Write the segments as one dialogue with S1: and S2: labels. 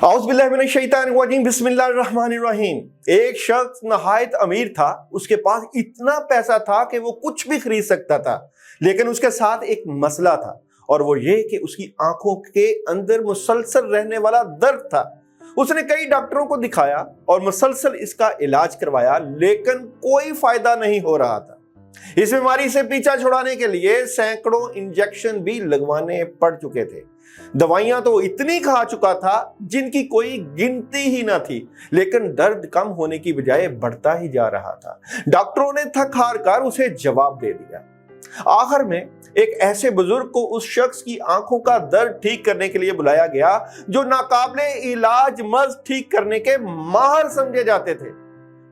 S1: औज़ुबिल्लाहि बिस्मिल्लाहिर्रहमानिर्रहीम। एक शख्स नहायत अमीर था, उसके पास इतना पैसा था कि वो कुछ भी खरीद सकता था, लेकिन उसके साथ एक मसला था और वो ये कि उसकी आंखों के अंदर मुसलसल रहने वाला दर्द था। उसने कई डॉक्टरों को दिखाया और मुसलसल इसका इलाज करवाया, लेकिन कोई फायदा नहीं हो रहा था। इस बीमारी से पीछा छुड़ाने के लिए सैकड़ों इंजेक्शन भी लगवाने पड़ चुके थे। दवाइयां तो इतनी खा चुका था जिनकी कोई गिनती ही ना थी, लेकिन दर्द कम होने की बजाय बढ़ता ही जा रहा था। डॉक्टरों ने थक हार कर उसे जवाब दे दिया। आखिर में एक ऐसे बुजुर्ग को उस शख्स की आंखों का दर्द ठीक करने के लिए बुलाया गया जो नाकाबिले इलाज मर्ज ठीक करने के माहिर समझे जाते थे।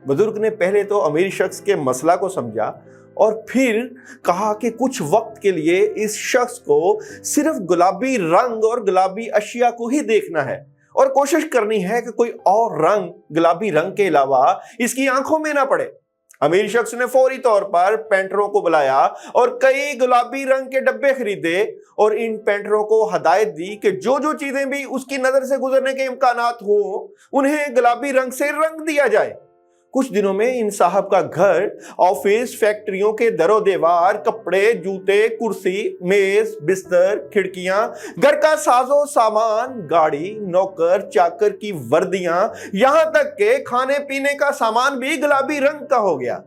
S1: बुजुर्ग ने पहले तो अमीर शख्स के मसला को समझा और फिर कहा कि कुछ वक्त के लिए इस शख्स को सिर्फ गुलाबी रंग और गुलाबी अशिया को ही देखना है और कोशिश करनी है कि कोई और रंग गुलाबी रंग के अलावा इसकी आंखों में ना पड़े। अमीर शख्स ने फौरी तौर पर पेंटरों को बुलाया और कई गुलाबी रंग के डब्बे खरीदे और इन पेंटरों को हदायत दी कि जो जो चीजें भी उसकी नजर से गुजरने के इम्कानात हो उन्हें गुलाबी रंग से रंग दिया जाए। कुछ दिनों में इन साहब का घर, ऑफिस, फैक्ट्रियों के दरो दीवार, कपड़े, जूते, कुर्सी, मेज, बिस्तर, खिड़कियां, घर का साजो सामान, गाड़ी, नौकर चाकर की वर्दियां, यहां तक के खाने पीने का सामान भी गुलाबी रंग का हो गया।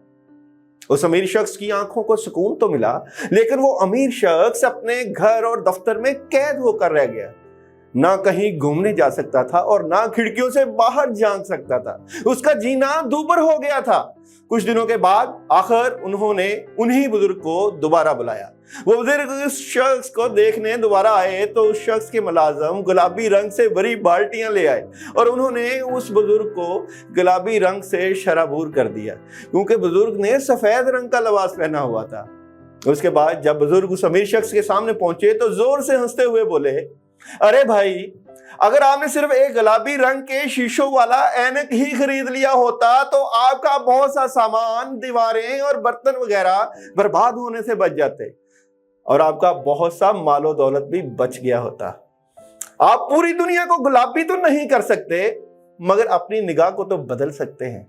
S1: उस अमीर शख्स की आंखों को सुकून तो मिला, लेकिन वो अमीर शख्स अपने घर और दफ्तर में कैद होकर रह गया। ना कहीं घूमने जा सकता था और ना खिड़कियों से बाहर झांक सकता था। उसका जीना दूभर हो गया था। कुछ दिनों के बाद आखिर उन्होंने उन्हीं बुजुर्ग को दोबारा बुलाया। वो बुजुर्ग उस शख्स को देखने दोबारा आए तो उस शख्स के मुलाजिम गुलाबी रंग से भरी बाल्टियां ले आए और उन्होंने उस बुजुर्ग को गुलाबी रंग से शराबूर कर दिया, क्योंकि बुजुर्ग ने सफेद रंग का लिबास पहना हुआ था। उसके बाद जब बुजुर्ग उस अमीर शख्स के सामने पहुंचे तो जोर से हंसते हुए बोले, अरे भाई, अगर आपने सिर्फ एक गुलाबी रंग के शीशों वाला ऐनक ही खरीद लिया होता तो आपका बहुत सा सामान, दीवारें और बर्तन वगैरह बर्बाद होने से बच जाते और आपका बहुत सा मालो दौलत भी बच गया होता। आप पूरी दुनिया को गुलाबी तो नहीं कर सकते, मगर अपनी निगाह को तो बदल सकते हैं।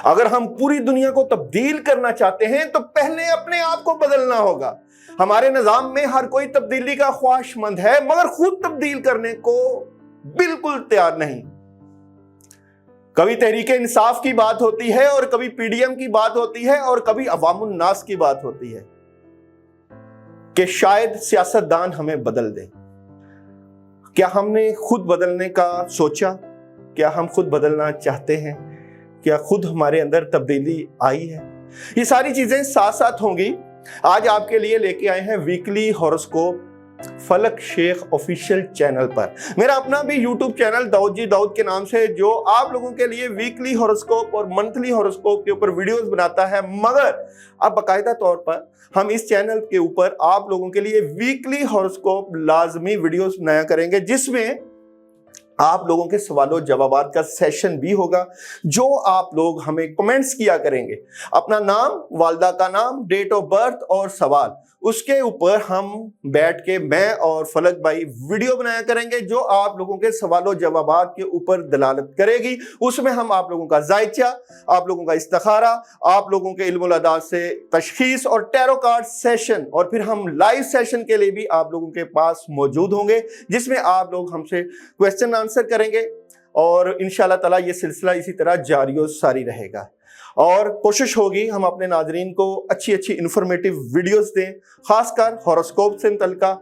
S1: अगर हम पूरी दुनिया को तब्दील करना चाहते हैं तो पहले अपने आप को बदलना होगा। हमारे निजाम में हर कोई तब्दीली का ख्वाहिशमंद है, मगर खुद तब्दील करने को बिल्कुल तैयार नहीं। कभी तहरीके इंसाफ की बात होती है और कभी पीडीएम की बात होती है और कभी अवामुन नास की बात होती है कि शायद सियासतदान हमें बदल दें। क्या हमने खुद बदलने का सोचा? क्या हम खुद बदलना चाहते हैं? क्या खुद हमारे अंदर तब्दीली आई है? ये सारी चीजें साथ साथ होंगी। आज आपके लिए लेके आए हैं वीकली हॉरोस्कोप फलक शेख ऑफिशियल चैनल पर। मेरा अपना भी यूट्यूब चैनल दाऊद जी दाऊद के नाम से, जो आप लोगों के लिए वीकली हॉरोस्कोप और मंथली हॉरोस्कोप के ऊपर वीडियोस बनाता है, मगर अब बाकायदा तौर पर हम इस चैनल के ऊपर आप लोगों के लिए वीकली हॉरोस्कोप लाजमी वीडियोस बनाया करेंगे, जिसमें आप लोगों के सवालों जवाबात का सेशन भी होगा, जो आप लोग हमें कमेंट्स किया करेंगे। अपना नाम, वालदा का नाम, डेट ऑफ बर्थ और सवाल, उसके ऊपर हम बैठ के मैं और फलक भाई वीडियो बनाया करेंगे, जो आप लोगों के सवालों जवाबात के ऊपर दलालत करेगी। उसमें हम आप लोगों का जायचा, आप लोगों का इस्तिखारा, आप लोगों के इल्मुल अदाद से तशखीस और टैरो कार्ड सेशन, और फिर हम लाइव सेशन के लिए भी आप लोगों के पास मौजूद होंगे, जिसमें आप लोग हमसे क्वेश्चन आंसर करेंगे और इंशाअल्लाह ताला ये सिलसिला इसी तरह जारी और सारी रहेगा। और कोशिश होगी हम अपने नाजरीन को अच्छी अच्छी इंफॉर्मेटिव वीडियोस दें, खासकर हॉरोस्कोप से मुतल्लिका।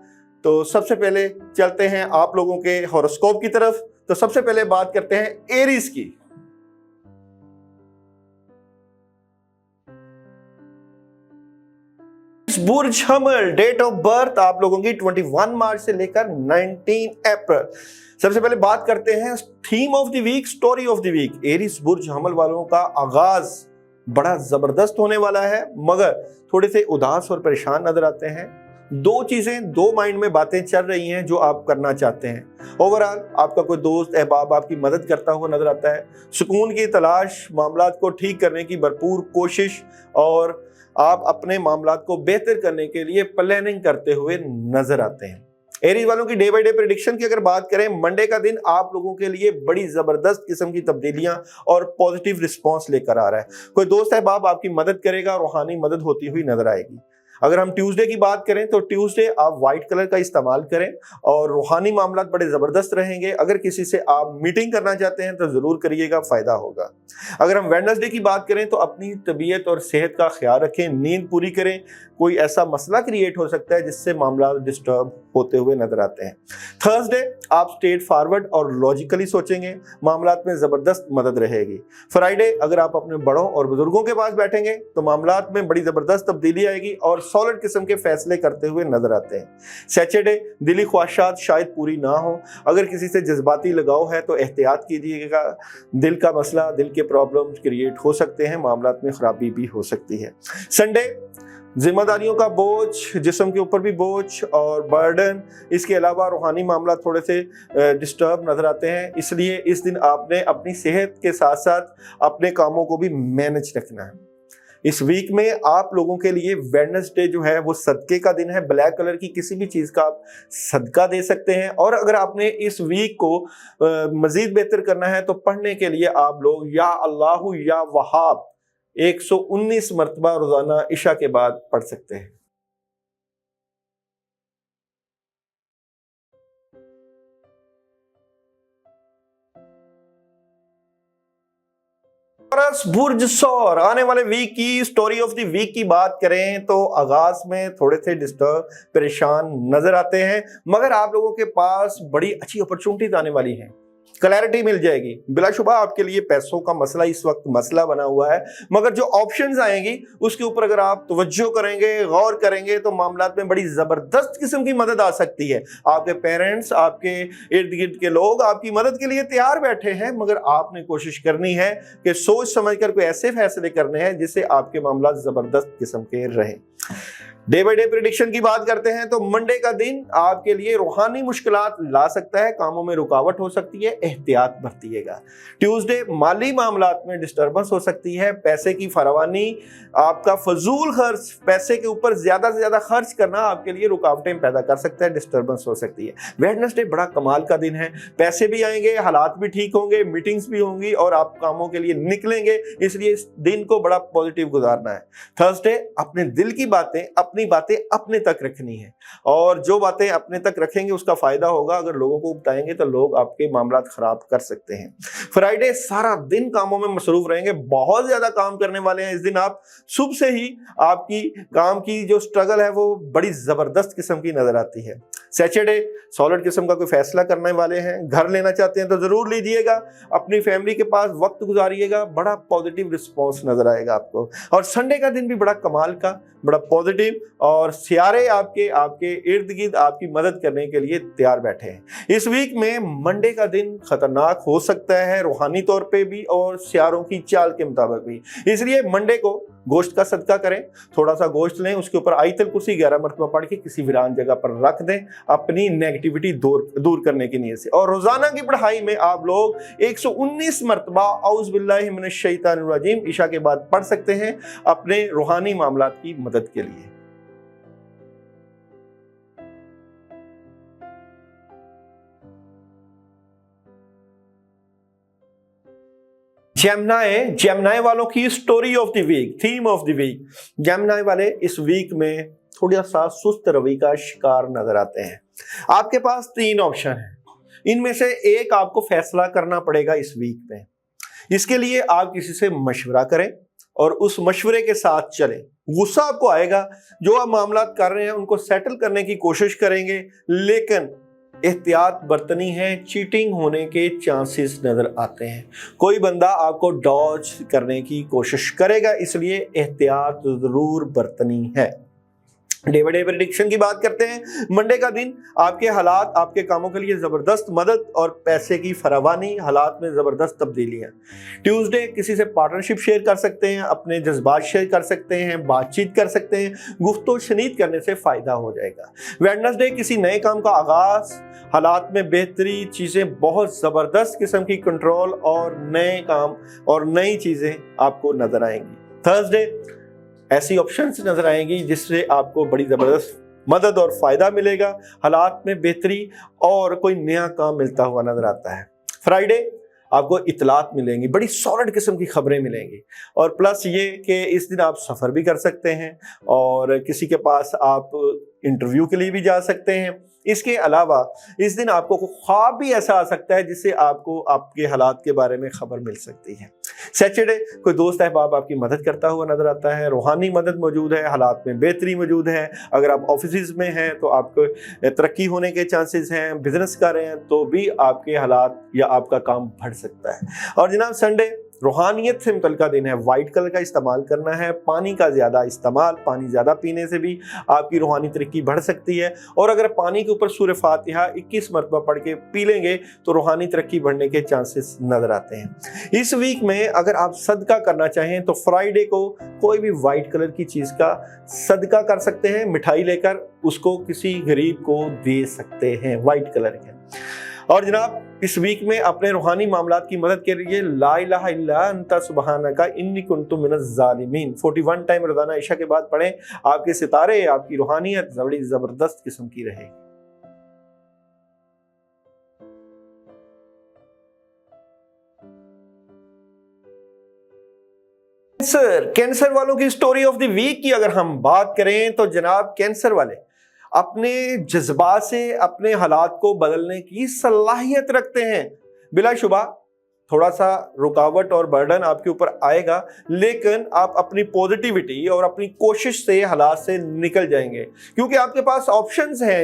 S1: तो सबसे पहले चलते हैं आप लोगों के हॉरोस्कोप की तरफ। तो सबसे पहले बात करते हैं एरीज की। बुर्ज हमल, डेट ऑफ बर्थ आप लोगों की 21 मार्च से लेकर 19 अप्रैल। सबसे पहले बात करते हैं theme of the week, story of the week. Aries बुर्ज हमल वालों का आगाज बड़ा जबरदस्त होने वाला है, मगर थोड़े से उदास और परेशान नजर आते हैं। दो चीजें, दो माइंड में बातें चल रही हैं जो आप करना चाहते हैं। ओवरऑल आपका कोई दोस्त अहबाब आपकी मदद करता हुआ नजर आता है। सुकून की तलाश, मामलात को ठीक करने की भरपूर कोशिश, और आप अपने मामलात को बेहतर करने के लिए प्लानिंग करते हुए नजर आते हैं। एरीज वालों की डे बाय डे प्रेडिक्शन की अगर बात करें, मंडे का दिन आप लोगों के लिए बड़ी जबरदस्त किस्म की तब्दीलियां और पॉजिटिव रिस्पांस लेकर आ रहा है। कोई दोस्त अहबाब आपकी मदद करेगा, रूहानी मदद होती हुई नजर आएगी। अगर हम ट्यूसडे की बात करें तो ट्यूसडे आप व्हाइट कलर का इस्तेमाल करें और रूहानी मामला बड़े जबरदस्त रहेंगे। अगर किसी से आप मीटिंग करना चाहते हैं तो जरूर करिएगा, फायदा होगा। अगर हम वेडनेसडे की बात करें तो अपनी तबीयत और सेहत का ख्याल रखें, नींद पूरी करें। कोई ऐसा मसला क्रिएट हो सकता है जिससे मामला डिस्टर्ब होते हुए नजर आते हैं। थर्सडे आप स्ट्रेट फॉरवर्ड और लॉजिकली सोचेंगे, मामलात में जबरदस्त मदद रहेगी। फ्राइडे अगर आप अपने बड़ों और बुजुर्गों के पास बैठेंगे तो मामलात में बड़ी जबरदस्त तब्दीली आएगी और सॉलिड किस्म के फैसले करते हुए नजर आते हैं। सैटरडे दिली ख्वाहिशात शायद पूरी ना हो, अगर किसी से जज्बाती लगाव है तो एहतियात कीजिएगा। दिल का मसला, दिल के प्रॉब्लम क्रिएट हो सकते हैं, मामलात में खराबी भी हो सकती है। संडे जिम्मेदारियों का बोझ, जिस्म के ऊपर भी बोझ और बर्डन, इसके अलावा रूहानी मामला थोड़े से डिस्टर्ब नजर आते हैं, इसलिए इस दिन आपने अपनी सेहत के साथ साथ अपने कामों को भी मैनेज रखना है। इस वीक में आप लोगों के लिए वेडनेसडे जो है वो सदके का दिन है। ब्लैक कलर की किसी भी चीज का आप सदका दे सकते हैं। और अगर आपने इस वीक को मजीद बेहतर करना है तो पढ़ने के लिए आप लोग या अल्लाहु या वहाब 119 मरतबा रोजाना इशा के बाद पढ़ सकते हैं। बुर्ज सौर आने वाले वीक की स्टोरी ऑफ द वीक की बात करें तो आगाज में थोड़े से डिस्टर्ब, परेशान नजर आते हैं, मगर आप लोगों के पास बड़ी अच्छी अपॉर्चुनिटीज आने वाली हैं, क्लैरिटी मिल जाएगी। बिलाशुबा आपके लिए पैसों का मसला इस वक्त मसला बना हुआ है, मगर जो ऑप्शंस आएंगी उसके ऊपर अगर आप तवज्जो करेंगे, गौर करेंगे तो मामलात में बड़ी जबरदस्त किस्म की मदद आ सकती है। आपके पेरेंट्स, आपके इर्द गिर्द के लोग आपकी मदद के लिए तैयार बैठे हैं, मगर आपने कोशिश करनी है कि सोच समझकर कोई ऐसे फैसले करने हैं जिससे आपके मामला जबरदस्त किस्म के रहें। डे बाय डे प्रेडिक्शन की बात करते हैं तो मंडे का दिन आपके लिए रूहानी मुश्किलात ला सकता है, कामों में रुकावट हो सकती है, एहतियात बरतिएगा। ट्यूसडे माली मामलात में डिस्टर्बेंस हो सकती है, पैसे की फरावानी, आपका फजूल खर्च, पैसे के ऊपर ज्यादा से ज्यादा खर्च करना आपके लिए रुकावटें पैदा कर सकता है, डिस्टर्बेंस हो सकती है। वेडनेसडे बड़ा कमाल का दिन है, पैसे भी आएंगे, हालात भी ठीक होंगे, मीटिंग्स भी होंगी और आप कामों के लिए निकलेंगे, इसलिए इस दिन को बड़ा पॉजिटिव गुजारना है। थर्सडे अपने दिल की बातें, अपनी बातें अपने तक रखनी है और जो बातें अपने तक रखेंगे उसका फायदा होगा। अगर लोगों को बताएंगे तो लोग आपके मामला खराब कर सकते हैं। फ्राइडे सारा दिन कामों में मसरूफ रहेंगे, बहुत ज्यादा काम करने वाले हैं इस दिन आप। सुबह से ही आपकी काम की जो स्ट्रगल है वो बड़ी जबरदस्त किस्म की नजर आती है। सैटरडे सॉलिड किस्म का कोई फैसला करने वाले हैं, घर लेना चाहते हैं तो जरूर लीजिएगा, अपनी फैमिली के पास वक्त गुजारिएगा, बड़ा पॉजिटिव रिस्पॉन्स नजर आएगा आपको। और संडे का दिन भी बड़ा कमाल का, बड़ा पॉजिटिव और सियारे आपके इर्द गिर्द आपकी मदद करने के लिए तैयार बैठे हैं। इस वीक में मंडे का दिन खतरनाक हो सकता है, रूहानी तौर पे भी और सियारों की चाल के मुताबिक भी, इसलिए मंडे को गोश्त का सदका करें। थोड़ा सा गोश्त लें, उसके ऊपर आयतल कुर्सी 11 मरतबा पढ़ के किसी वीरान जगह पर रख दें, अपनी नेगेटिविटी दूर करने की नीयत से। और रोजाना की पढ़ाई में आप लोग 119 मरतबा औज़ बिल्लाहि मिनश शैतानिर रजीम इशा के बाद पढ़ सकते हैं अपने रूहानी मामलात की मदद के लिए। जेमिनी वालों की story of the week, theme of the week. Gemini वाले इस वीक में थोड़ा सा सुस्त रवि का शिकार नजर आते हैं। आपके पास 3 ऑप्शन हैं, इनमें से एक आपको फैसला करना पड़ेगा इस वीक में। इसके लिए आप किसी से मशवरा करें और उस मशवरे के साथ चलें। गुस्सा आपको आएगा, जो आप मामला कर रहे हैं उनको सेटल करने की कोशिश करेंगे, लेकिन एहतियात बरतनी है, चीटिंग होने के चांसेस नजर आते हैं। कोई बंदा आपको डॉज करने की कोशिश करेगा, इसलिए एहतियात जरूर बरतनी है। डे बाय डे प्रेडिक्शन की बात करते हैं। मंडे का दिन आपके हालात, आपके कामों के लिए जबरदस्त मदद और पैसे की फरावानी, हालात में जबरदस्त तब्दीलियां। ट्यूसडे किसी से पार्टनरशिप शेयर कर सकते हैं, अपने जज्बात शेयर कर सकते हैं, बातचीत कर सकते हैं, गुफ्तो शनीद करने से फायदा हो जाएगा। वेडनेसडे किसी नए काम का आगाज, हालात में बेहतरी, चीजें बहुत जबरदस्त किस्म की कंट्रोल और नए काम और नई चीजें आपको नजर आएंगी। थर्सडे ऐसी ऑप्शंस नजर आएंगी जिससे आपको बड़ी जबरदस्त मदद और फायदा मिलेगा, हालात में बेहतरी और कोई नया काम मिलता हुआ नजर आता है। फ्राइडे आपको इतलात मिलेंगी, बड़ी सॉलिड किस्म की खबरें मिलेंगी, और प्लस ये कि इस दिन आप सफ़र भी कर सकते हैं और किसी के पास आप इंटरव्यू के लिए भी जा सकते हैं। इसके अलावा इस दिन आपको ख्वाब भी ऐसा आ सकता है जिससे आपको आपके हालात के बारे में खबर मिल सकती है। सैटरडे कोई दोस्त अहबाब आपकी मदद करता हुआ नजर आता है, रूहानी मदद मौजूद है, हालात में बेहतरी मौजूद है। अगर आप ऑफिस में हैं तो आपको तरक्की होने के चांसेस हैं, बिजनेस कर रहे हैं तो भी आपके हालात या आपका काम बढ़ सकता है। और जनाब संडे रूहानियत से मुतल्लिका दिन है, वाइट कलर का इस्तेमाल करना है, पानी का ज़्यादा इस्तेमाल, पानी ज़्यादा पीने से भी आपकी रूहानी तरक्की बढ़ सकती है। और अगर पानी के ऊपर सूरह फातिहा 21 मरतबा पढ़ के पी लेंगे तो रूहानी तरक्की बढ़ने के चांसेस नज़र आते हैं। इस वीक में अगर आप सदका करना चाहें तो फ्राइडे को कोई भी वाइट कलर की चीज़ का सदका कर सकते हैं, मिठाई लेकर उसको किसी गरीब को दे सकते हैं वाइट कलर के। और जनाब इस वीक में अपने रूहानी मामलात की मदद के लिए ला इलाहा इल्ला अंता सुब्हानका इन्नी कुन्तु मिनज़ ज़ालिमीन 41 टाइम रोज़ाना इशा के बाद पढ़ें। आपके सितारे, आपकी रूहानियत बड़ी ज़बरदस्त किस्म की रहेगी। कैंसर वालों की स्टोरी ऑफ द वीक की अगर हम बात करें तो जनाब कैंसर वाले अपने जज्बात से अपने हालात को बदलने की सलाहियत रखते हैं। बिलाशुबा थोड़ा सा रुकावट और बर्डन आपके ऊपर आएगा, लेकिन आप अपनी पॉजिटिविटी और अपनी कोशिश से हालात से निकल जाएंगे, क्योंकि आपके पास ऑप्शंस हैं।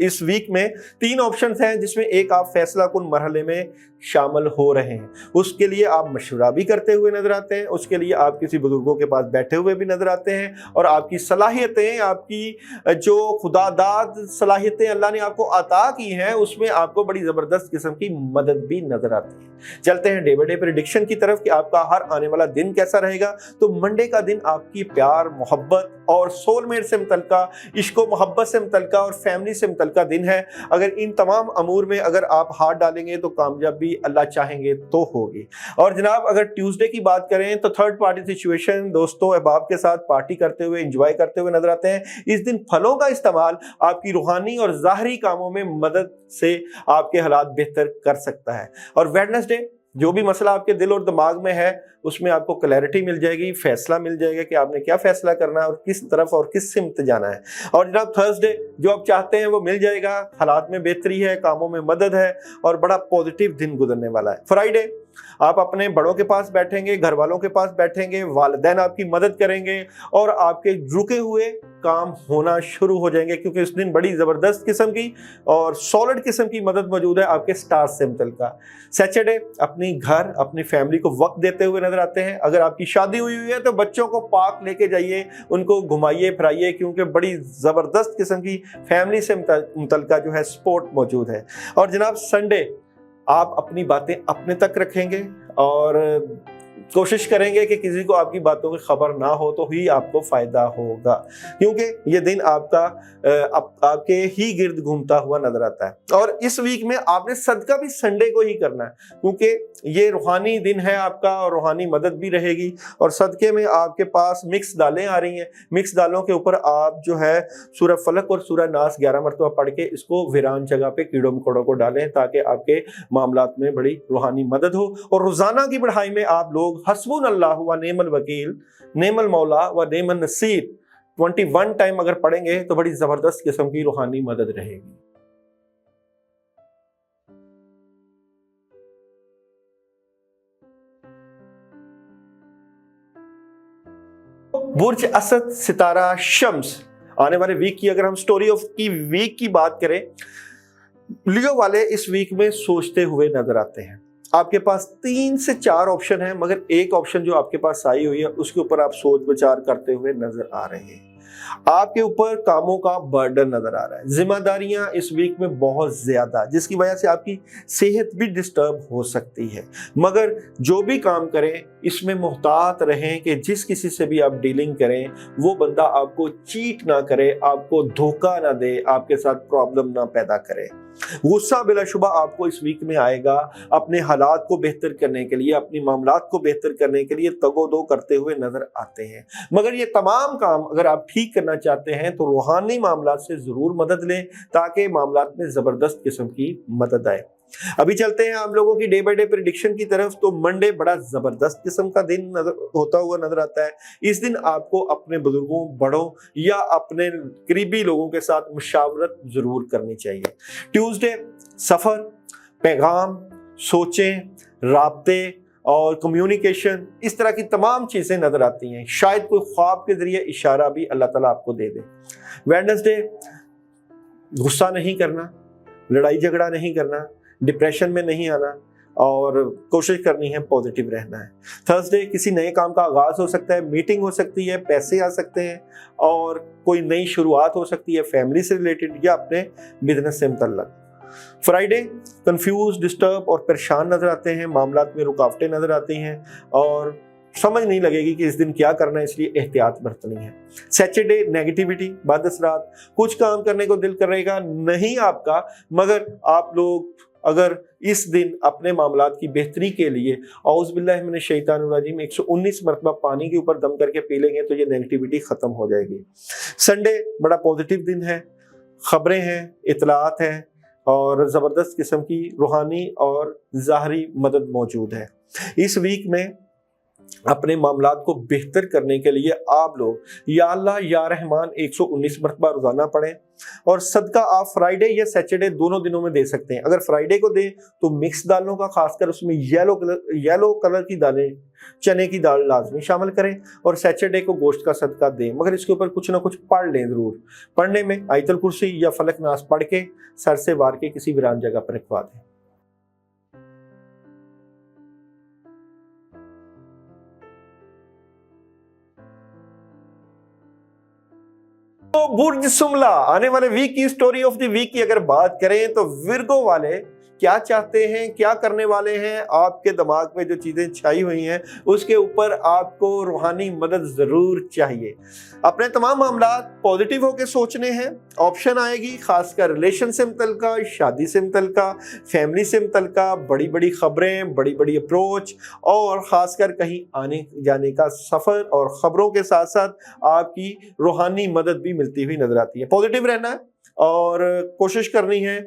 S1: इस वीक में 3 ऑप्शंस हैं, जिसमें एक आप फैसला कुन मरहले में शामिल हो रहे हैं। उसके लिए आप मशवरा भी करते हुए नजर आते हैं, उसके लिए आप किसी बुजुर्गों के पास बैठे हुए भी नजर आते हैं, और आपकी सलाहियतें, आपकी जो खुदादाद सलाहियतें अल्लाह ने आपको अता की हैं, उसमें आपको बड़ी ज़बरदस्त किस्म की मदद भी नजर आती है। चलते हैं डे बाय डे प्रेडिक्शन की तरफ कि आपका हर आने वाला दिन कैसा रहेगा। तो मंडे का दिन आपकी प्यार, मोहब्बत और सोलमेट से मुतल्लिका, इश्को मोहब्बत से मुतल्लिका और फैमिली से मुतल्लिका दिन है। अगर इन तमाम अमूर में अगर आप हाथ डालेंगे तो कामयाबी अल्लाह चाहेंगे तो होगी। और जनाब अगर ट्यूसडे की बात करें तो थर्ड पार्टी सिचुएशन, दोस्तों अहबाब के साथ पार्टी करते हुए, एंजॉय करते हुए नजर आते हैं। इस दिन फलों का इस्तेमाल आपकी रूहानी और ज़ाहरी कामों में मदद से आपके हालात बेहतर कर सकता है। और वेडनेसडे जो भी मसला आपके दिल और दिमाग में है उसमें आपको क्लैरिटी मिल जाएगी, फैसला मिल जाएगा कि आपने क्या फैसला करना है और किस तरफ और किस सिमत जाना है। और जनाब थर्सडे जो आप चाहते हैं वो मिल जाएगा, हालात में बेहतरी है, कामों में मदद है और बड़ा पॉजिटिव दिन गुजरने वाला है। फ्राइडे आप अपने बड़ों के पास बैठेंगे, घर वालों के पास बैठेंगे, वालिदैन आपकी मदद करेंगे और आपके रुके हुए काम होना शुरू हो जाएंगे, क्योंकि इस दिन बड़ी ज़बरदस्त किस्म की और सॉलिड किस्म की मदद मौजूद है आपके स्टार से मुतल्लिका। सैटरडे अपनी घर, अपनी फैमिली को वक्त देते हुए नजर आते हैं। अगर आपकी शादी हुई है तो बच्चों को पार्क लेके जाइए, उनको घुमाइए फिराइए, क्योंकि बड़ी ज़बरदस्त किस्म की फैमिली से मुतल्लिका जो है सपोर्ट मौजूद है। और जनाब संडे आप अपनी बातें अपने तक रखेंगे और कोशिश करेंगे कि किसी को आपकी बातों की खबर ना हो तो ही आपको फायदा होगा, क्योंकि ये दिन आपके ही गिर्द घूमता हुआ नजर आता है। और इस वीक में आपने सदका भी संडे को ही करना है, क्योंकि ये रूहानी दिन है आपका और रूहानी मदद भी रहेगी। और सदके में आपके पास मिक्स दालें आ रही हैं, मिक्स दालों के ऊपर आप जो है सूरह फलक और सूरह नास 11 मरतबा पढ़ के इसको वीरान जगह पे कीड़ों मकोड़ों को डालें, ताकि आपके मामलात में बड़ी रूहानी मदद हो। और रोजाना की पढ़ाई में आप लोग हस्बुनल्लाहु व निअमल वकील, नेमल मौला व नेमन नसीर 21 टाइम अगर पढ़ेंगे तो बड़ी जबरदस्त किस्म की रूहानी मदद रहेगी। बुर्ज असद, सितारा, शम्स, आने वाले वीक की अगर हम स्टोरी ऑफ की वीक की बात करें, लियो वाले इस वीक में सोचते हुए नजर आते हैं। आपके पास 3 से 4 ऑप्शन है, मगर एक ऑप्शन जो आपके पास आई हुई है उसके ऊपर आप सोच विचार करते हुए नजर आ रहे हैं। आपके ऊपर कामों का बर्डन नजर आ रहा है, जिम्मेदारियां इस वीक में बहुत ज्यादा, जिसकी वजह से आपकी सेहत भी डिस्टर्ब हो सकती है। मगर जो भी काम करें इसमें मुहतात रहें कि जिस किसी से भी आप डीलिंग करें वो बंदा आपको चीट ना करे, आपको धोखा ना दे, आपके साथ प्रॉब्लम ना पैदा करे। गुस्सा बिलाशुबा आपको इस वीक में आएगा, अपने हालात को बेहतर करने के लिए, अपनी मामलात को बेहतर करने के लिए तगोदो करते हुए नजर आते हैं। मगर ये तमाम काम अगर आप ठीक करना चाहते हैं तो रूहानी मामलात से जरूर मदद लें ताकि मामलात में जबरदस्त किस्म की मदद आए। अभी चलते हैं आप लोगों की डे बाय डे प्रेडिक्शन की तरफ। तो मंडे बड़ा जबरदस्त किस्म का दिन होता हुआ नजर आता है। इस दिन आपको अपने बुजुर्गों, बड़ों या अपने करीबी लोगों के साथ मुशावरत जरूर करनी चाहिए। ट्यूसडे सफर, पैगाम, सोचें, राब्ते और कम्युनिकेशन, इस तरह की तमाम चीजें नजर आती हैं। शायद कोई ख्वाब के जरिए इशारा भी अल्लाह ताला आपको दे दे। वेडनेसडे गुस्सा नहीं करना, लड़ाई झगड़ा नहीं करना, डिप्रेशन में नहीं आना और कोशिश करनी है पॉजिटिव रहना है। थर्सडे किसी नए काम का आगाज हो सकता है, मीटिंग हो सकती है, पैसे आ सकते हैं और कोई नई शुरुआत हो सकती है फैमिली से रिलेटेड या अपने बिजनेस से मुतल्लक। फ्राइडे कंफ्यूज, डिस्टर्ब और परेशान नजर आते हैं, मामलात में रुकावटें नजर आती हैं और समझ नहीं लगेगी कि इस दिन क्या करना है, इसलिए एहतियात बरतनी है। सैटरडे नेगेटिविटी, बदअसरात, कुछ काम करने को दिल करेगा नहीं आपका, मगर आप लोग अगर इस दिन अपने मामलात की बेहतरी के लिए औज़ु बिल्लाहि मिनश शैतानिर रजीम 119 मरतबा पानी के ऊपर दम करके पी लेंगे तो ये नेगेटिविटी खत्म हो जाएगी। संडे बड़ा पॉजिटिव दिन है, खबरें हैं, इतलात हैं और ज़बरदस्त किस्म की रूहानी और ज़ाहरी मदद मौजूद है। इस वीक में अपने मामलात को बेहतर करने के लिए आप लोग या अल्लाह या रहमान 119 मरतबा रोजाना पढ़ें और सदका आप फ्राइडे या सैटरडे दोनों दिनों में दे सकते हैं। अगर फ्राइडे को दें तो मिक्स दालों का, खासकर उसमें येलो कलर की दालें, चने की दाल लाजमी शामिल करें और सैटरडे को गोश्त का सदका दें, मगर इसके ऊपर कुछ ना कुछ पढ़ लें जरूर। पढ़ने में आयतुल कुर्सी या फलक नास पढ़ के सर से वार के किसी वीरान जगह पर रखवा दें। तो बुर्ज सुमला आने वाले वीक की स्टोरी ऑफ द वीक की अगर बात करें तो विर्गो वाले क्या चाहते हैं, क्या करने वाले हैं, आपके दिमाग में जो चीजें छाई हुई हैं उसके ऊपर आपको रूहानी मदद जरूर चाहिए। अपने तमाम मामलात पॉजिटिव होकर सोचने हैं। ऑप्शन आएगी खासकर रिलेशन से मुतल्लिका, शादी से मुतल्लिका, फैमिली से मुतल्लिका, बड़ी बड़ी खबरें, बड़ी बड़ी अप्रोच और खासकर कहीं आने जाने का सफर और खबरों के साथ साथ आपकी रूहानी मदद भी मिलती हुई नजर आती है। पॉजिटिव रहना है और कोशिश करनी है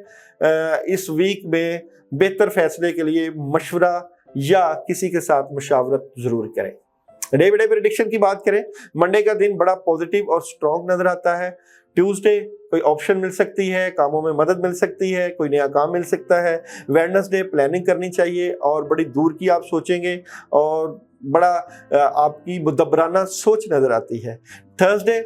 S1: इस वीक में बेहतर फैसले के लिए मशवरा या किसी के साथ मुशावरत जरूर करें। डे बाय डे प्रेडिक्शन की बात करें, मंडे का दिन बड़ा पॉजिटिव और स्ट्रॉन्ग नजर आता है। ट्यूसडे कोई ऑप्शन मिल सकती है, कामों में मदद मिल सकती है, कोई नया काम मिल सकता है। वेडनेसडे प्लानिंग करनी चाहिए और बड़ी दूर की आप सोचेंगे और बड़ा आपकी मुदब्बराना सोच नजर आती है। थर्सडे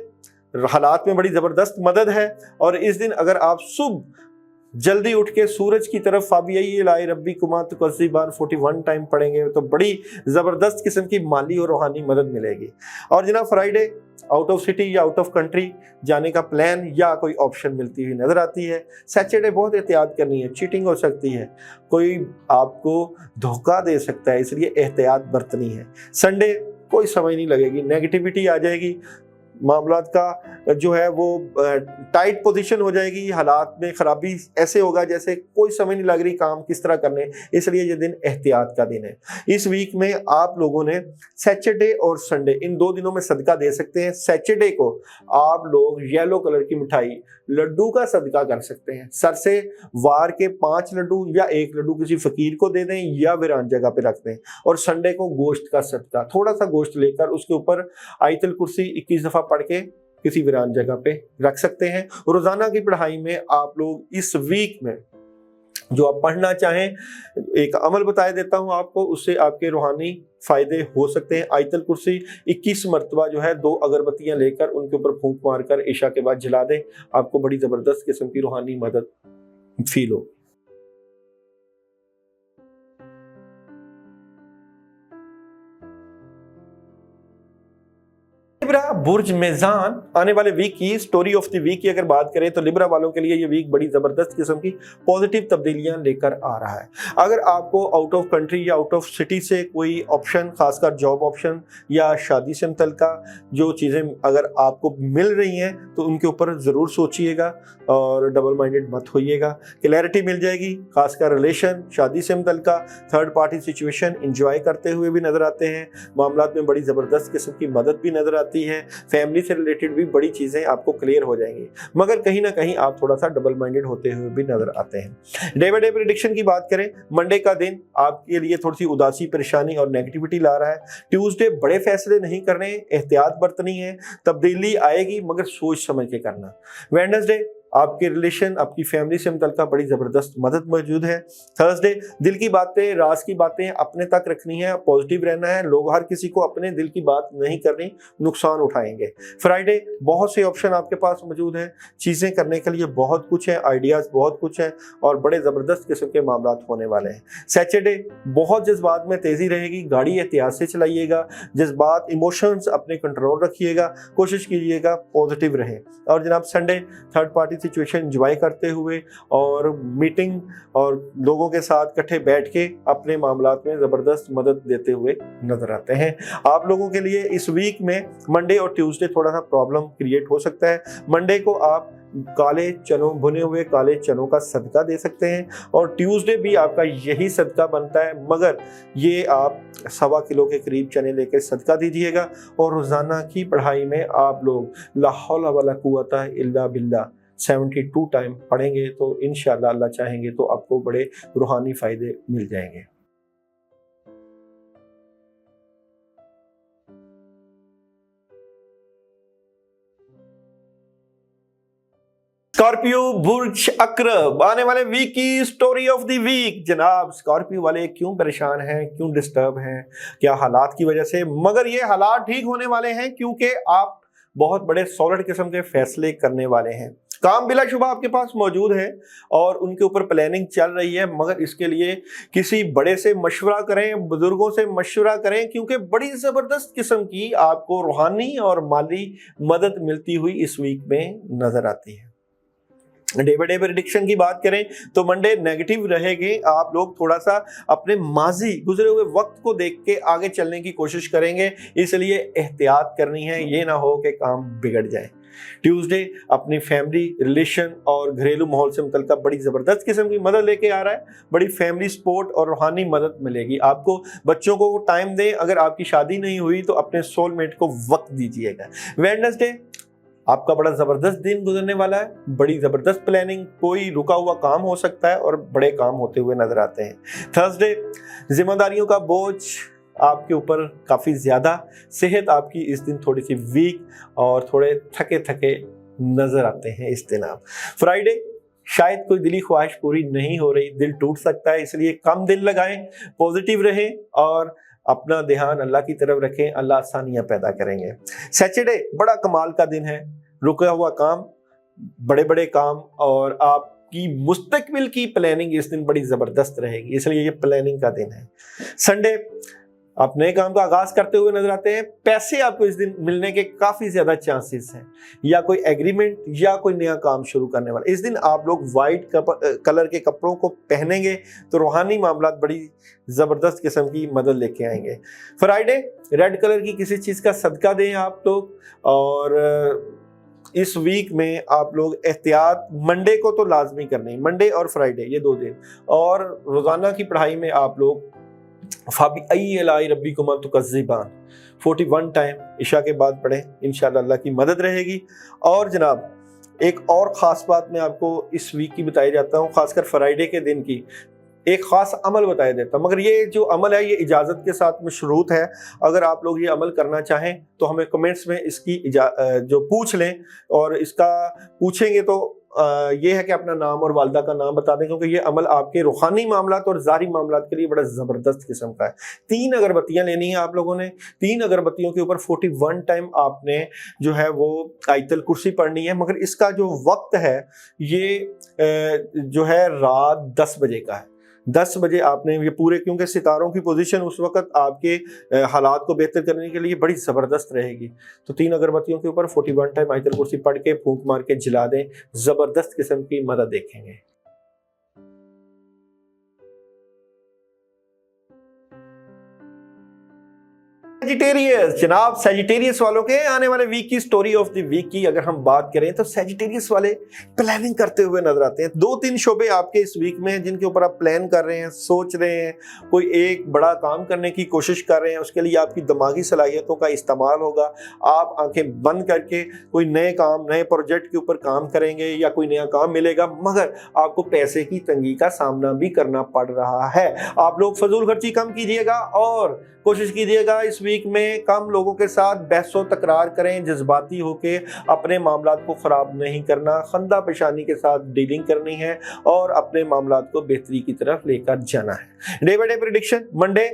S1: हालात में बड़ी जबरदस्त मदद है और इस दिन अगर आप सुबह जल्दी उठ के सूरज की तरफ फाबियाई रब्बी कुमा तुकज़्ज़िबान 41 टाइम पढ़ेंगे तो बड़ी जबरदस्त किस्म की माली और रूहानी मदद मिलेगी। और जनाब फ्राइडे आउट ऑफ सिटी या आउट ऑफ कंट्री जाने का प्लान या कोई ऑप्शन मिलती हुई नजर आती है। सैटरडे बहुत एहतियात करनी है, चीटिंग हो सकती है, कोई आपको धोखा दे सकता है, इसलिए एहतियात बरतनी है। संडे कोई समझ नहीं लगेगी, नेगेटिविटी आ जाएगी, मामलात का जो है वो टाइट पोजीशन हो जाएगी, हालात में खराबी ऐसे होगा जैसे कोई समझ नहीं लग रही काम किस तरह करने, इसलिए ये दिन एहतियात का दिन है। इस वीक में आप लोगों ने सैटरडे और संडे इन दो दिनों में सदका दे सकते हैं। सैटरडे को आप लोग येलो कलर की मिठाई लड्डू का सदका कर सकते हैं। सर से वार के 5 लड्डू या 1 लड्डू किसी फकीर को दे दें या वीरान जगह पे रख दें। और संडे को गोश्त का सदका, थोड़ा सा गोश्त लेकर उसके ऊपर आयतुल कुर्सी 21 दफा पढ़ के किसी वीरान जगह पे रख सकते हैं। रोजाना की पढ़ाई में आप लोग इस वीक में जो आप पढ़ना चाहें, एक अमल बताया देता हूं आपको, उससे आपके रूहानी फायदे हो सकते हैं। आयतुल कुर्सी 21 मरतबा जो है 2 अगरबत्तियां लेकर उनके ऊपर फूंक मारकर ईशा के बाद जला दें, आपको बड़ी जबरदस्त किस्म की रूहानी मदद फील हो। लिब्रा बुर्ज मेज़ान आने वाले वीक की स्टोरी ऑफ द वीक की अगर बात करें तो लिब्रा वालों के लिए ये वीक बड़ी जबरदस्त किस्म की पॉजिटिव तब्दीलियां लेकर आ रहा है। अगर आपको आउट ऑफ कंट्री या आउट ऑफ सिटी से कोई ऑप्शन, खासकर जॉब ऑप्शन या शादी से मुतल्लिका जो चीज़ें अगर आपको मिल रही हैं तो उनके ऊपर ज़रूर सोचिएगा और डबल माइंडेड मत होइएगा। क्लैरिटी मिल जाएगी, खासकर रिलेशन, शादी से मुतल्लिका, थर्ड पार्टी सिचुएशन इंजॉय करते हुए भी नजर आते हैं। मामलात में बड़ी ज़बरदस्त किस्म की मदद भी नजर आती वाली है, फैमिली से रिलेटेड भी बड़ी चीज़ें आपको क्लियर हो जाएंगी, मगर कहीं ना कहीं आप थोड़ा सा डबल माइंडेड होते हुए भी नजर आते हैं। डे बाय डे प्रेडिक्शन की बात करें, मंडे का दिन आपके लिए थोड़ी सी उदासी, परेशानी और नेगेटिविटी ला रहा है। ट्यूसडे बड़े फैसले नहीं करने, एहतियात बरतनी है, तब्दीली आएगी मगर सोच समझ के करना। वेडनेसडे आपके रिलेशन, आपकी फैमिली से मुतल्लिका बड़ी ज़बरदस्त मदद मौजूद है। थर्सडे दिल की बातें, राज की बातें अपने तक रखनी है, पॉजिटिव रहना है, लोग हर किसी को अपने दिल की बात नहीं करनी, नुकसान उठाएंगे। फ्राइडे बहुत से ऑप्शन आपके पास मौजूद है, चीज़ें करने के लिए बहुत कुछ है, आइडियाज़ बहुत कुछ है और बड़े ज़बरदस्त किस्म के मामला होने वाले हैं। सैटरडे बहुत जज्बात में तेज़ी रहेगी, गाड़ी एहतियात से चलाइएगा, जज्बात इमोशंस अपने कंट्रोल रखिएगा, कोशिश कीजिएगा पॉजिटिव रहे। और जनाब Sunday third party situation enjoy करते हुए और मीटिंग और लोगों के साथ इकट्ठे बैठ के अपने मामलात में ज़बरदस्त मदद देते हुए नजर आते हैं। आप लोगों के लिए इस वीक में मंडे और ट्यूसडे थोड़ा सा प्रॉब्लम क्रिएट हो सकता है। मंडे को आप काले चनों, भुने हुए काले चनों का सदका दे सकते हैं और ट्यूसडे भी आपका यही सदका बनता है, मगर ये आप 1.25 किलो के करीब चने लेकर सदका दीजिएगा। और रोज़ाना की पढ़ाई में आप लोग ला हौला वला कुव्वता इल्ला बिल्लाह 72 टाइम पढ़ेंगे तो इंशाअल्लाह अल्लाह चाहेंगे तो आपको बड़े रूहानी फ़ायदे मिल जाएंगे। स्कॉर्पियो बुर्ज अकरब, आने वाले वीक की स्टोरी ऑफ द वीक। जनाब स्कॉर्पियो वाले क्यों परेशान हैं, क्यों डिस्टर्ब हैं, क्या हालात की वजह से? मगर ये हालात ठीक होने वाले हैं क्योंकि आप बहुत बड़े सॉलिड किस्म के फैसले करने वाले हैं। काम बिलाशुबा आपके पास मौजूद है और उनके ऊपर प्लानिंग चल रही है, मगर इसके लिए किसी बड़े से मशवरा करें, बुजुर्गों से मशवरा करें, क्योंकि बड़ी ज़बरदस्त किस्म की आपको रूहानी और माली मदद मिलती हुई इस वीक में नजर आती है। डे बाय डे प्रेडिक्शन की बात करें तो मंडे नेगेटिव रहेंगे, आप लोग थोड़ा सा अपने माजी गुजरे हुए वक्त को देख के आगे चलने की कोशिश करेंगे, इसलिए एहतियात करनी है, ये ना हो कि काम बिगड़ जाए। ट्यूसडे अपनी फैमिली, रिलेशन और घरेलू माहौल से मुतल्लिका बड़ी ज़बरदस्त किस्म की मदद लेके आ रहा है, बड़ी फैमिली सपोर्ट और रूहानी मदद मिलेगी आपको। बच्चों को टाइम दें, अगर आपकी शादी नहीं हुई तो अपने सोलमेट को वक्त दीजिएगा। वेडनेसडे आपका बड़ा ज़बरदस्त दिन गुजरने वाला है, बड़ी ज़बरदस्त प्लानिंग, कोई रुका हुआ काम हो सकता है और बड़े काम होते हुए नजर आते हैं। थर्सडे जिम्मेदारियों का बोझ आपके ऊपर काफ़ी ज़्यादा, सेहत आपकी इस दिन थोड़ी सी वीक और थोड़े थके थके नज़र आते हैं इस दिन आप। फ्राइडे शायद कोई दिली ख्वाहिश पूरी नहीं हो रही, दिल टूट सकता है, इसलिए कम दिल लगाएं, पॉजिटिव रहें और अपना ध्यान अल्लाह की तरफ रखें, अल्लाह आसानियाँ पैदा करेंगे। सैटरडे बड़ा कमाल का दिन है, रुका हुआ काम, बड़े बड़े काम और आपकी मुस्तकबिल की प्लानिंग इस दिन बड़ी ज़बरदस्त रहेगी, इसलिए ये प्लानिंग का दिन है। संडे आप नए काम का आगाज करते हुए नजर आते हैं, पैसे आपको इस दिन मिलने के काफी ज्यादा चांसेस हैं, या कोई एग्रीमेंट या कोई नया काम शुरू करने वाला। इस दिन आप लोग वाइट कलर के कपड़ों को पहनेंगे तो रूहानी मामलात बड़ी जबरदस्त किस्म की मदद लेके आएंगे। फ्राइडे रेड कलर की किसी चीज का सदका दें आप लोग, और इस वीक में आप लोग एहतियात मंडे को तो लाजमी करनी, मंडे और फ्राइडे ये 2 दिन, और रोजाना की पढ़ाई में आप लोग रब्बी कुमा तुकज़्ज़िबान 41 टाइम इशा के बाद पढ़ें, इंशाअल्लाह अल्लाह की मदद रहेगी। और जनाब एक और ख़ास बात मैं आपको इस वीक की बताई जाता हूँ, खासकर फ्राइडे के दिन की एक ख़ास अमल बताया देता हूँ, मगर ये जो अमल है ये इजाज़त के साथ मशरूत है। अगर आप लोग ये अमल करना चाहें तो हमें कमेंट्स में इसकी जो पूछ लें, और इसका पूछेंगे तो ये है कि अपना नाम और वालदा का नाम बता दें, क्योंकि ये अमल आपके रूहानी मामलात और ज़ारी मामलात के लिए बड़ा ज़बरदस्त किस्म का है। 3 अगरबत्तियाँ लेनी है आप लोगों ने, 3 अगरबत्तियों के ऊपर 41 टाइम आपने जो है वो आयतल कुर्सी पढ़नी है, मगर इसका जो वक्त है ये जो है रात 10 बजे का है। 10 बजे आपने ये पूरे, क्योंकि सितारों की पोजीशन उस वक्त आपके हालात को बेहतर करने के लिए बड़ी ज़बरदस्त रहेगी। तो 3 अगरबत्तियों के ऊपर 41 टाइम आयतल कुर्सी पढ़ के फूंक मार के जला दें, ज़बरदस्त किस्म की मदद देखेंगे। सैजिटेरियस, जनाब सैजिटेरियस वालों के आने वाले वीक की स्टोरी ऑफ द वीक की अगर हम बात करें तो सैजिटेरियस वाले प्लानिंग करते हुए नजर आते हैं। 2-3 शोबे आपके इस वीक में हैं जिनके ऊपर आप प्लान कर रहे हैं, सोच रहे हैं, कोई एक बड़ा काम करने की कोशिश कर रहे हैं, उसके लिए आपकी दिमागी सलाहियतों का इस्तेमाल होगा। आप आंखें बंद करके कोई नए काम, नए प्रोजेक्ट के ऊपर काम करेंगे या कोई नया काम मिलेगा, मगर आपको पैसे की तंगी का सामना भी करना पड़ रहा है। आप लोग फजूल खर्ची कम कीजिएगा और कोशिश कीजिएगा इस वीक में कम लोगों के साथ बहसो तकरार करें, जज्बाती होके अपने मामलात को खराब नहीं करना, खंदा पेशानी के साथ डीलिंग करनी है और अपने मामलात को बेहतरी की तरफ लेकर जाना है। Day by day prediction, Monday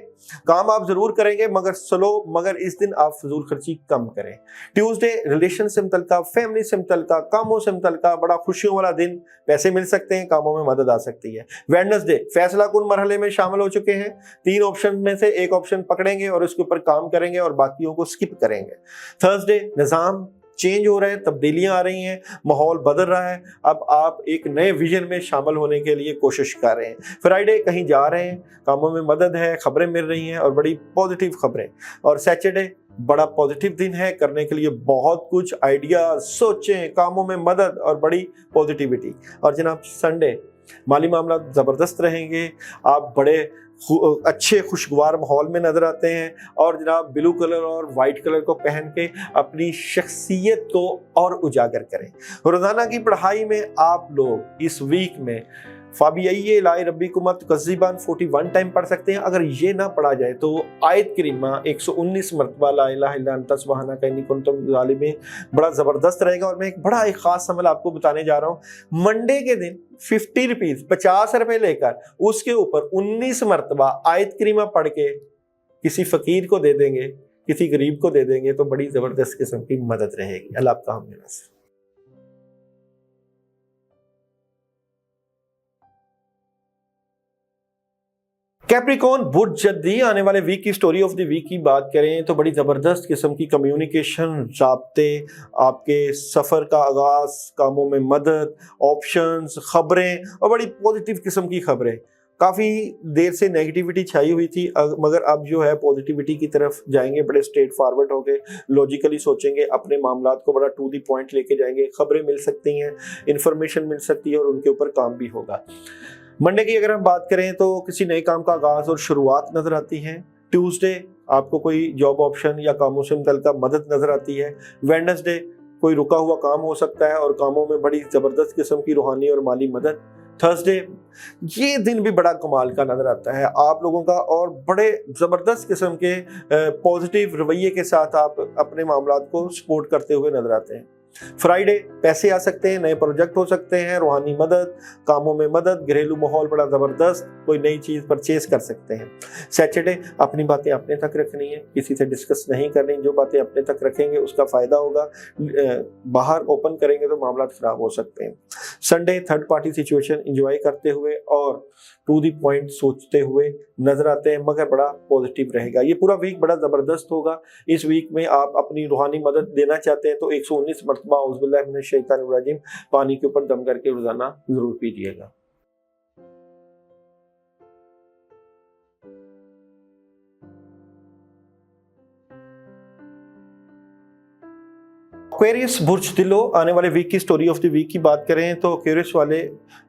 S1: काम आप जरूर करेंगे मगर स्लो, मगर इस दिन आप फजूल खर्ची कम करें। ट्यूसडे रिलेशन से मुतल्लिका, फैमिली से मुतल्लिका, कामों से मुतल्लिका बड़ा खुशियों वाला दिन, पैसे मिल सकते हैं, कामों में मदद आ सकती है। वेडनेसडे फैसला कुन मरहले में शामिल हो चुके हैं, 3 ऑप्शन में से एक ऑप्शन पकड़ेंगे और उसके ऊपर काम करेंगे और बाकियों को स्किप करेंगे। थर्सडे निजाम चेंज हो रहे हैं, तब्दीलियां आ रही हैं, माहौल बदल रहा है, अब आप एक नए विजन में शामिल होने के लिए कोशिश कर रहे हैं। फ्राइडे कहीं जा रहे हैं, कामों में मदद है, खबरें मिल रही हैं और बड़ी पॉजिटिव खबरें। और सैटरडे बड़ा पॉजिटिव दिन है, करने के लिए बहुत कुछ आइडिया, सोचें, कामों में मदद और बड़ी पॉजिटिविटी। और जनाब संडे माली मामला ज़बरदस्त रहेंगे, आप बड़े अच्छे खुशगवार माहौल में नजर आते हैं और जनाब ब्लू कलर और वाइट कलर को पहन के अपनी शख्सियत को और उजागर करें। रोजाना की पढ़ाई में आप लोग इस वीक में फाबिय्ये ला रब्बिकुम तुकज़्ज़िबान 41 टाइम पढ़ सकते हैं। अगर ये ना पढ़ा जाए तो आयत करीमा 119 मरतबा ला इलाहा इल्ला अंता सुब्हानक इन्नी कुन्तु मिनज़ ज़ालिमीन बड़ा ज़बरदस्त रहेगा। और मैं एक बड़ा एक ख़ास अमल आपको बताने जा रहा हूँ। मंडे के दिन 50 रुपीज़ 50 रुपये लेकर उसके ऊपर 19 मरतबा आयत करीमा पढ़ के किसी फ़कीर को दे देंगे, किसी गरीब को दे देंगे तो बड़ी ज़बरदस्त किस्म की मदद रहेगी। अल्लाह आपका हम नसीब। कैप्रिकॉर्न बुर्ज जद्दी आने वाले वीक की स्टोरी ऑफ द वीक की बात करें तो बड़ी ज़बरदस्त किस्म की कम्युनिकेशन, राब्ते, आपके सफ़र का आगाज़, कामों में मदद, ऑप्शंस, खबरें और बड़ी पॉजिटिव किस्म की खबरें। काफ़ी देर से नेगेटिविटी छाई हुई थी मगर अब जो है पॉजिटिविटी की तरफ जाएंगे, बड़े स्ट्रेट फॉरवर्ड हो गए, लॉजिकली सोचेंगे, अपने मामलात को बड़ा टू दी पॉइंट लेके जाएंगे, खबरें मिल सकती हैं, इंफॉर्मेशन मिल सकती है और उनके ऊपर काम भी होगा। मंडे की अगर हम बात करें तो किसी नए काम का आगाज और शुरुआत नजर आती है। ट्यूसडे आपको कोई जॉब ऑप्शन या कामों से मुतल्लिका मदद नजर आती है। वेडनेसडे कोई रुका हुआ काम हो सकता है और कामों में बड़ी जबरदस्त किस्म की रूहानी और माली मदद। थर्सडे ये दिन भी बड़ा कमाल का नजर आता है आप लोगों का और बड़े जबरदस्त किस्म के पॉजिटिव रवैये के साथ आप अपने मामलात को सपोर्ट करते हुए नजर आते हैं। फ्राइडे पैसे आ सकते हैं, नए प्रोजेक्ट हो सकते हैं, रूहानी मदद, कामों में मदद, घरेलू माहौल बड़ा ज़बरदस्त, कोई नई चीज़ परचेज कर सकते हैं। सैटरडे अपनी बातें अपने तक रखनी है, किसी से डिस्कस नहीं करनी, जो बातें अपने तक रखेंगे उसका फ़ायदा होगा, बाहर ओपन करेंगे तो मामला ख़राब हो सकते हैं। Sunday third party situation enjoy करते हुए और टू दी पॉइंट सोचते हुए नजर आते हैं मगर बड़ा पॉजिटिव रहेगा। ये पूरा वीक बड़ा ज़बरदस्त होगा। इस वीक में आप अपनी रूहानी मदद देना चाहते हैं तो 119 मरतबा औज़ु बिल्लाहि मिनश शैतानिर रजीम पानी के ऊपर दम करके रोजाना जरूर पीजिएगा। एक्वेरियस बुर्ज दिलो आने वाले वीक की स्टोरी ऑफ द वीक की बात करें तो एक्वेरियस वाले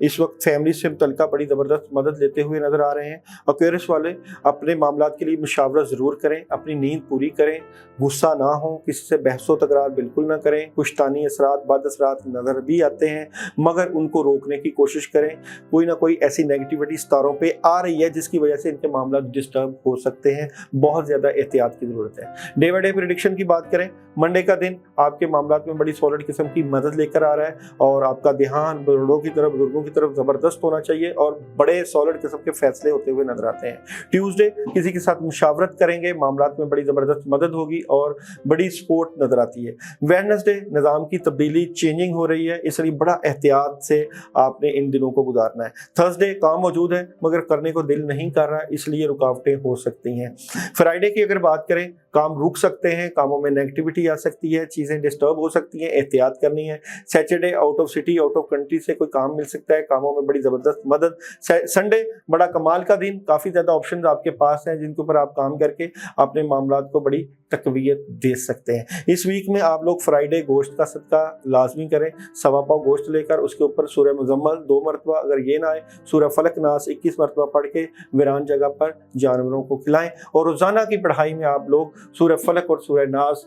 S1: इस वक्त फैमिली से मुतल्लिका बड़ी ज़बरदस्त मदद लेते हुए नज़र आ रहे हैं। एक्वेरियस वाले अपने मामलात के लिए मुशावरा ज़रूर करें, अपनी नींद पूरी करें, गुस्सा ना हो, किसी से बहसो तकरार बिल्कुल ना करें। पुश्तानी असरात बद असरात नज़र भी आते हैं मगर उनको रोकने की कोशिश करें। कोई ना कोई ऐसी नेगेटिविटी सितारों पे आ रही है जिसकी वजह से इनके मामला डिस्टर्ब हो सकते हैं, बहुत ज़्यादा एहतियात की ज़रूरत है। डे बाय डे प्रेडिक्शन की बात करें, मंडे का दिन आपके मामलात में बड़ी सॉलिड किस्म की मदद लेकर आ रहा है और आपका ध्यान बड़ों की तरफ, बुजुर्गों की तरफ ज़बरदस्त होना चाहिए और बड़े सॉलिड किस्म के फैसले होते हुए नजर आते हैं। ट्यूसडे किसी के साथ मुशावरत करेंगे, मामलात में बड़ी ज़बरदस्त मदद होगी और बड़ी सपोर्ट नजर आती है। वेडनेसडे निज़ाम की तब्दीली, चेंजिंग हो रही है, इसलिए बड़ा एहतियात से आपने इन दिनों को गुजारना है। थर्सडे काम मौजूद है मगर करने को दिल नहीं कर रहा, इसलिए रुकावटें हो सकती हैं। फ्राइडे की अगर बात करें, काम रुक सकते हैं, कामों में नेगेटिविटी आ सकती है, चीज़ें डिस्टर्ब ڈسٹرب ہو سکتی ہیں، احتیاط کرنی ہے۔ Saturday out of city out of country سے کوئی کام مل سکتا ہے، کاموں میں بڑی زبردست مدد۔ سنڈے بڑا کمال کا دن، کافی زیادہ آپشنز آپ کے پاس ہیں جن کے اوپر آپ کام کر کے اپنے معاملات کو بڑی تقویت دے سکتے ہیں۔ اس ویک میں آپ لوگ فرائیڈے گوشت کا صدقہ لازمی کریں، سوا پاؤ گوشت لے کر اس کے اوپر سورہ مزمل 2 مرتبہ، اگر یہ نہ آئے سورہ فلق ناس 21 مرتبہ پڑھ کے ویران جگہ پر جانوروں کو کھلائیں۔ اور روزانہ کی پڑھائی میں آپ لوگ سورہ فلق اور سورہ ناس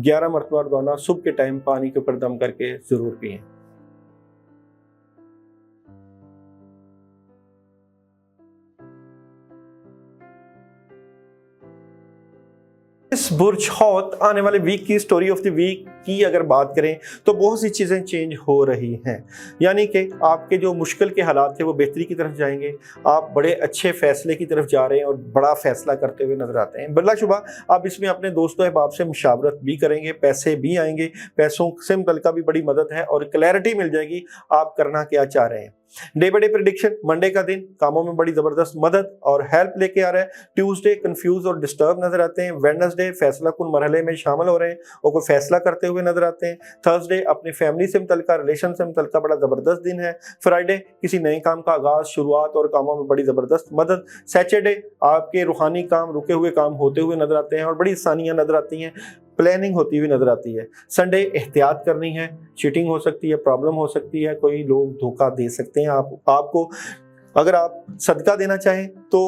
S1: 11 مرتبہ روزانہ صبح کے ٹائم پانی کے اوپر دم کر کے ضرور پئیں۔ اس برج حوت آنے والے ویک کی سٹوری آف دی ویک کی اگر بات کریں تو بہت سی چیزیں چینج ہو رہی ہیں، یعنی کہ آپ کے جو مشکل کے حالات تھے وہ بہتری کی طرف جائیں گے، آپ بڑے اچھے فیصلے کی طرف جا رہے ہیں اور بڑا فیصلہ کرتے ہوئے نظر آتے ہیں۔ بلا شبہ آپ اس میں اپنے دوست و احباب سے مشاورت بھی کریں گے، پیسے بھی آئیں گے، پیسوں سے متعلقہ بھی بڑی مدد ہے اور کلیئرٹی مل جائے گی آپ کرنا کیا چاہ رہے ہیں۔ Day by day prediction, Monday کا دن کاموں میں بڑی زبردست مدد اور ہیلپ لے کے آ رہا ہے۔ ٹیوزڈے کنفیوز اور ڈسٹرب نظر آتے ہیں۔ ویڈنسڈے فیصلہ کن مرحلے میں شامل ہو رہے ہیں اور کوئی فیصلہ کرتے ہوئے نظر آتے ہیں۔ تھرسڈے اپنی فیملی سے متعلقہ ریلیشن سے متعلقہ بڑا زبردست دن ہے۔ فرائیڈے کسی نئے کام کا آغاز، شروعات اور کاموں میں بڑی زبردست مدد۔ سیٹرڈے آپ کے روحانی کام، رکے ہوئے کام ہوتے ہوئے نظر آتے ہیں اور بڑی آسانیاں نظر آتی ہیں، پلاننگ ہوتی ہوئی نظر آتی ہے۔ سنڈے احتیاط کرنی ہے، چیٹنگ ہو سکتی ہے، پرابلم ہو سکتی ہے، کوئی لوگ دھوکہ دے سکتے ہیں آپ کو۔ اگر آپ صدقہ دینا چاہیں تو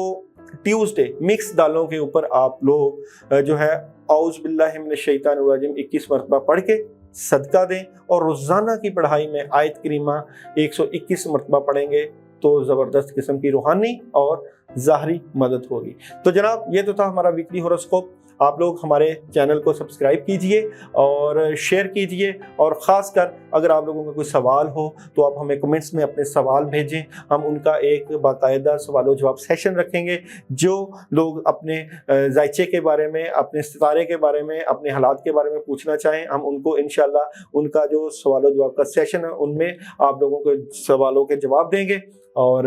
S1: ٹیوزڈے مکس دالوں کے اوپر آپ لوگ جو ہے اعوذ باللہ من الشیطان الرجیم 21 مرتبہ پڑھ کے صدقہ دیں، اور روزانہ کی پڑھائی میں آیت کریمہ 121 مرتبہ پڑھیں گے تو زبردست قسم کی روحانی اور ظاہری مدد ہوگی۔ تو جناب یہ تو تھا ہمارا ویکلی ہوروسکوپ۔ آپ لوگ ہمارے چینل کو سبسکرائب کیجئے اور شیئر کیجئے، اور خاص کر اگر آپ لوگوں کا کوئی سوال ہو تو آپ ہمیں کمنٹس میں اپنے سوال بھیجیں، ہم ان کا ایک باقاعدہ سوال و جواب سیشن رکھیں گے۔ جو لوگ اپنے ذائچے کے بارے میں، اپنے ستارے کے بارے میں، اپنے حالات کے بارے میں پوچھنا چاہیں، ہم ان کو انشاءاللہ ان کا جو سوال و جواب کا سیشن ہے ان میں آپ لوگوں کے سوالوں کے جواب دیں گے۔ اور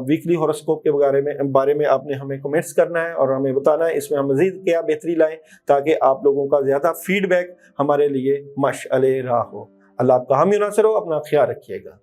S1: ویکلی ہوروسکوپ کے بارے میں آپ نے ہمیں کمنٹس کرنا ہے اور ہمیں بتانا ہے اس میں ہم مزید کیا بہتری لائیں، تاکہ آپ لوگوں کا زیادہ فیڈ بیک ہمارے لیے مشعل راہ ہو۔ اللہ آپ کا حامی و ناصر ہو، اپنا خیال رکھیے گا۔